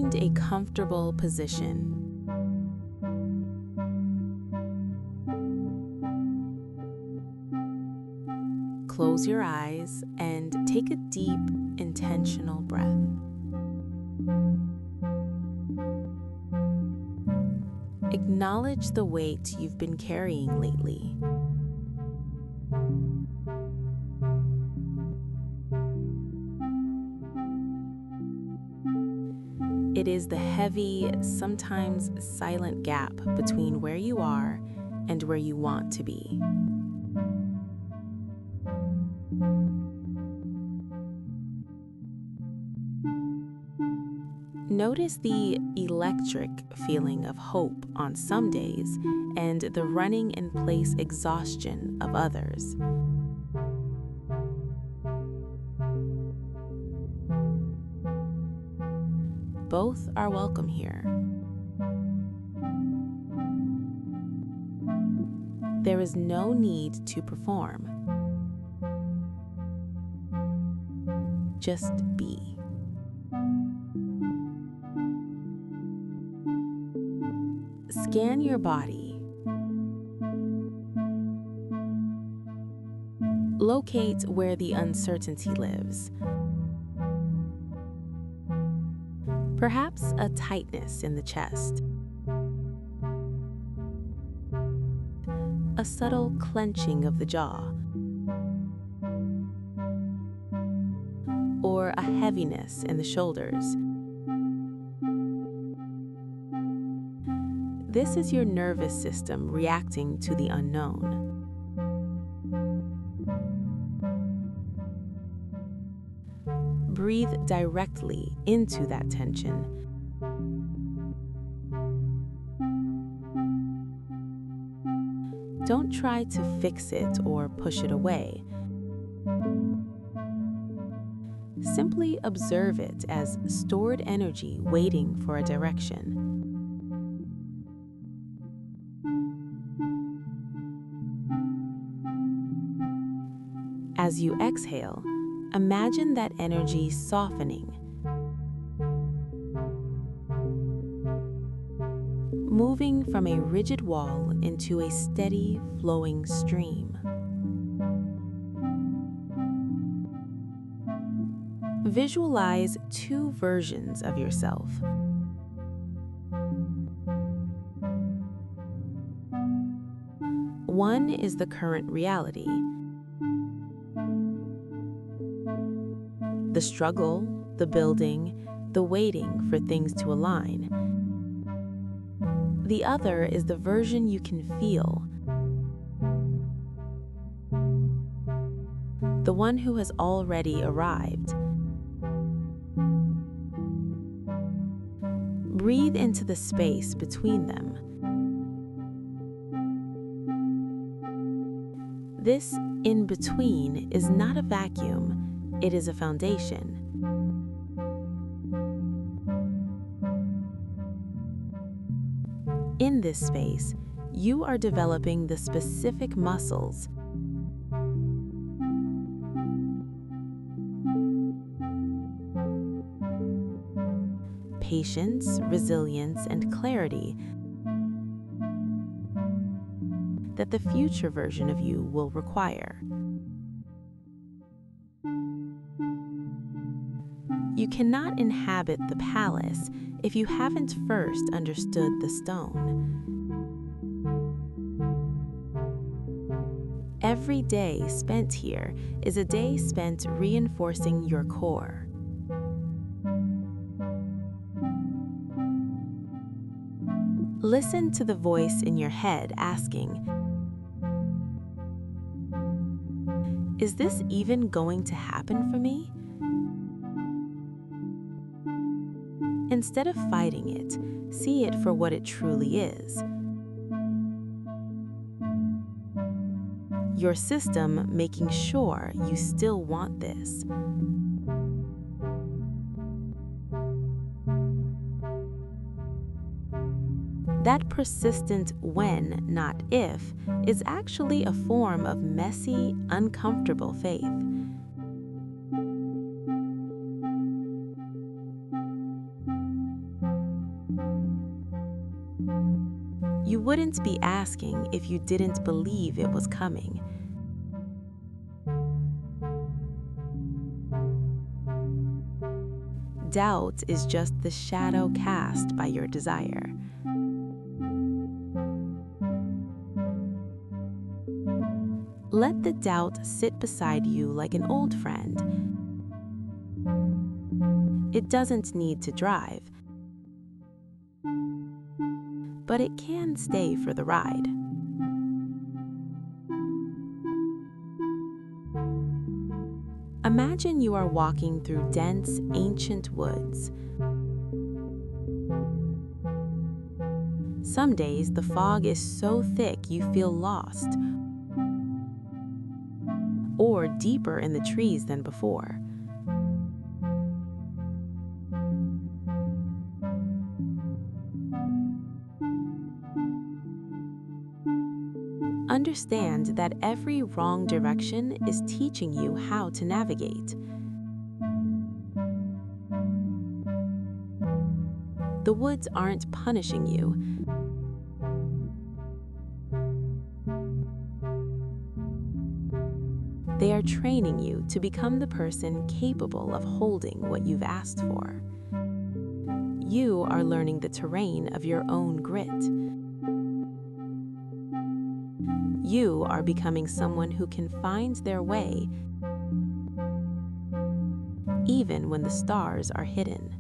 Find a comfortable position. Close your eyes and take a deep, intentional breath. Acknowledge the weight you've been carrying lately. It is the heavy, sometimes silent gap between where you are and where you want to be. Notice the electric feeling of hope on some days and the running in place exhaustion of others. Both are welcome here. There is no need to perform. Just be. Scan your body. Locate where the uncertainty lives. Perhaps a tightness in the chest. A subtle clenching of the jaw. Or a heaviness in the shoulders. This is your nervous system reacting to the unknown. Breathe directly into that tension. Don't try to fix it or push it away. Simply observe it as stored energy waiting for a direction. As you exhale, imagine that energy softening, moving from a rigid wall into a steady, flowing stream. Visualize two versions of yourself. One is the current reality. The struggle, the building, the waiting for things to align. The other is the version you can feel. The one who has already arrived. Breathe into the space between them. This in-between is not a vacuum. It is a foundation. In this space, you are developing the specific muscles, patience, resilience, and clarity that the future version of you will require. You cannot inhabit the palace if you haven't first understood the stone. Every day spent here is a day spent reinforcing your core. Listen to the voice in your head asking, "Is this even going to happen for me?" Instead of fighting it, see it for what it truly is. Your system making sure you still want this. That persistent when, not if, is actually a form of messy, uncomfortable faith. wouldn't be asking if you didn't believe it was coming. Doubt is just the shadow cast by your desire. Let the doubt sit beside you like an old friend. It doesn't need to drive, but it can stay for the ride. Imagine you are walking through dense, ancient woods. Some days the fog is so thick you feel lost, or deeper in the trees than before. Understand that every wrong direction is teaching you how to navigate. The woods aren't punishing you. They are training you to become the person capable of holding what you've asked for. You are learning the terrain of your own grit. You are becoming someone who can find their way even when the stars are hidden.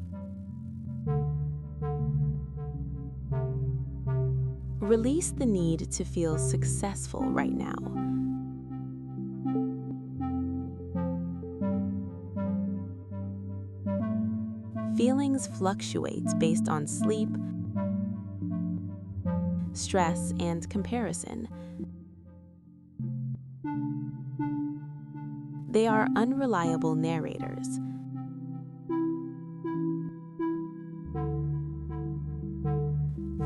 Release the need to feel successful right now. Feelings fluctuate based on sleep, stress, and comparison. They are unreliable narrators.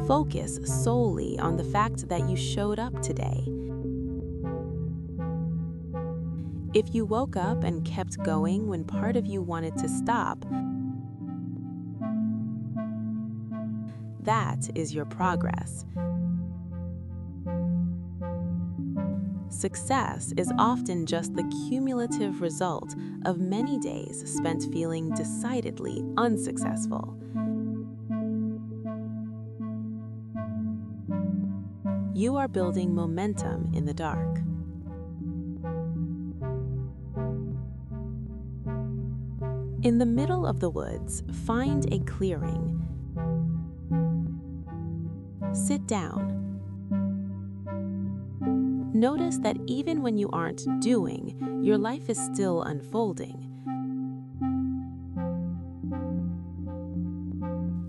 Focus solely on the fact that you showed up today. If you woke up and kept going when part of you wanted to stop, that is your progress. Success is often just the cumulative result of many days spent feeling decidedly unsuccessful. You are building momentum in the dark. In the middle of the woods, find a clearing. Sit down. Notice that even when you aren't doing, your life is still unfolding.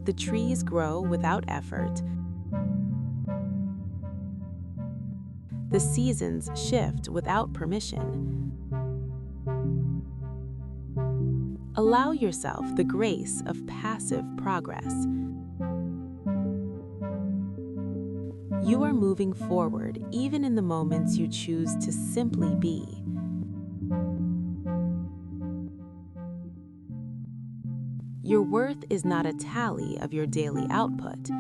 The trees grow without effort. The seasons shift without permission. Allow yourself the grace of passive progress. You are moving forward even in the moments you choose to simply be. Your worth is not a tally of your daily output.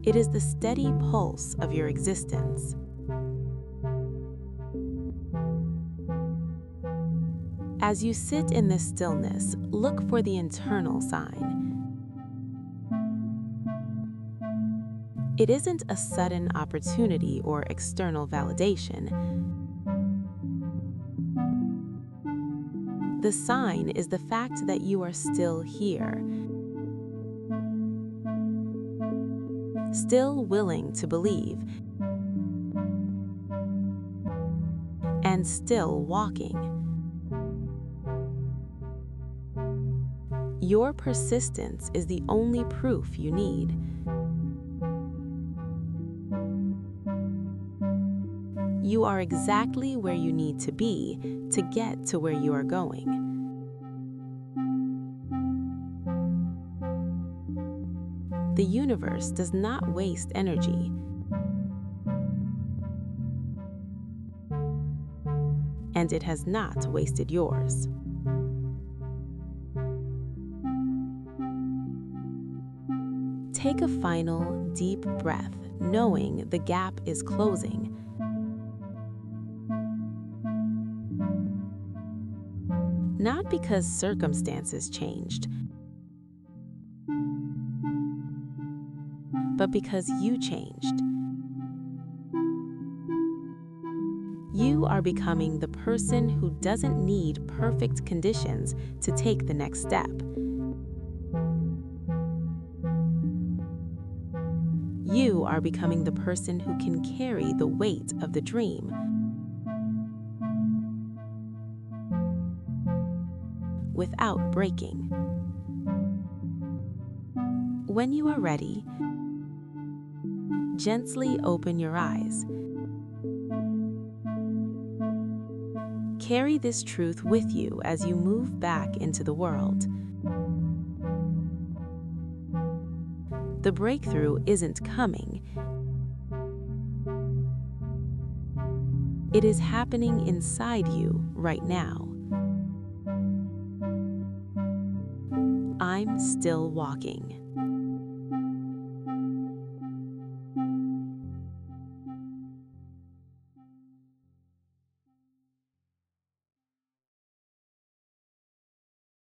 It is the steady pulse of your existence. As you sit in this stillness, look for the internal sign. It isn't a sudden opportunity or external validation. The sign is the fact that you are still here, still willing to believe, and still walking. Your persistence is the only proof you need. You are exactly where you need to be to get to where you are going. The universe does not waste energy. And it has not wasted yours. Take a final, deep breath, knowing the gap is closing. Not because circumstances changed, but because you changed. You are becoming the person who doesn't need perfect conditions to take the next step. You are becoming the person who can carry the weight of the dream without breaking. When you are ready, gently open your eyes. Carry this truth with you as you move back into the world. The breakthrough isn't coming. It is happening inside you right now. I'm still walking.